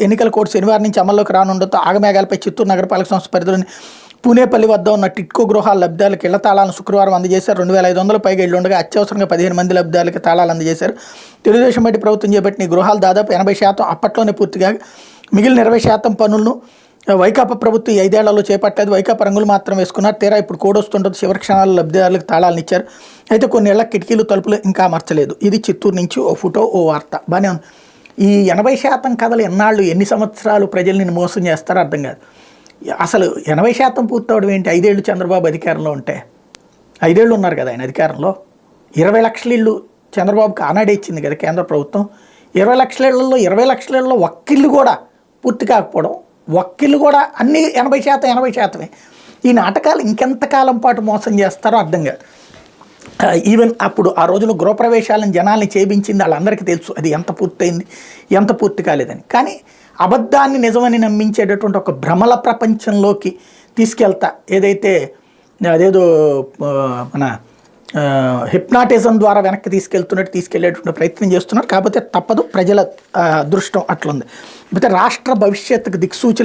ఎన్నికల కోడ్ శనివారం నుంచి అమల్లోకి రానుండటంతో ఆగమేఘాలపై చిత్తూరు నగరపాలక సంస్థ పరిధిలోని పూనేపల్లి వద్ద ఉన్న టిట్కో గృహాల లబ్ధిదారులకు ఇళ్ల తాళాలను శుక్రవారం అందజేశారు. 2500 పైగా ఇళ్లు ఉండగా అత్యవసరంగా 15 మంది లబ్ధిదారులకు తాళాలు అందజేశారు. తెలుగుదేశం పార్టీ ప్రభుత్వం చేపట్టిన ఈ గృహాలు దాదాపు 80% అప్పట్లోనే పూర్తిగా మిగిలిన 20% పనులను వైకాపా ప్రభుత్వం ఈ 5 ఏళ్లలో చేపట్టలేదు. వైకాపా రంగులు మాత్రం వేసుకున్నారు. తీరా ఇప్పుడు కోడ్ వస్తుండదు. చివరి క్షణాల్లో లబ్ధిదారులకు తాళాలను ఇచ్చారు. అయితే కొన్ని ఇళ్ల కిటికీలు తలుపులు ఇంకా అమర్చలేదు. ఇది చిత్తూరు నుంచి ఓ ఫోటో ఓ వార్త. బాగానే ఉంది. ఈ 80% కథలు ఎన్నాళ్ళు ఎన్ని సంవత్సరాలు ప్రజల్ని మోసం చేస్తారో అర్థం కాదు. అసలు 80% పూర్తవడం ఏంటి? 5 ఏళ్ళు చంద్రబాబు అధికారంలో ఉంటే 5 ఏళ్ళు ఉన్నారు కదా ఆయన అధికారంలో. 20 లక్షల ఇళ్ళు చంద్రబాబుకి ఆనాడే ఇచ్చింది కదా కేంద్ర ప్రభుత్వం. 20 లక్షల ఇళ్లలో 20 లక్షల ఇళ్లలో ఒక్కిళ్ళు కూడా పూర్తి కాకపోవడం, ఒక్కిళ్ళు కూడా అన్నీ 80%. ఈ నాటకాలు ఇంకెంతకాలం పాటు మోసం చేస్తారో అర్థం కాదు. ఈవెన్ అప్పుడు ఆ రోజులో గృహప్రవేశాలను జనాల్ని చేయించింది వాళ్ళందరికీ తెలుసు అది ఎంత పూర్తయింది ఎంత పూర్తి కాలేదని. కానీ అబద్ధాన్ని నిజమని నమ్మించేటటువంటి ఒక భ్రమల ప్రపంచంలోకి తీసుకెళ్తా ఏదైతే అదేదో మన హిప్నాటిజం ద్వారా వెనక్కి తీసుకెళ్లేటువంటి ప్రయత్నం చేస్తున్నారు. కాకపోతే తప్పదు, ప్రజల అదృష్టం అట్లుంది. అయితే రాష్ట్ర భవిష్యత్తుకు దిక్సూచి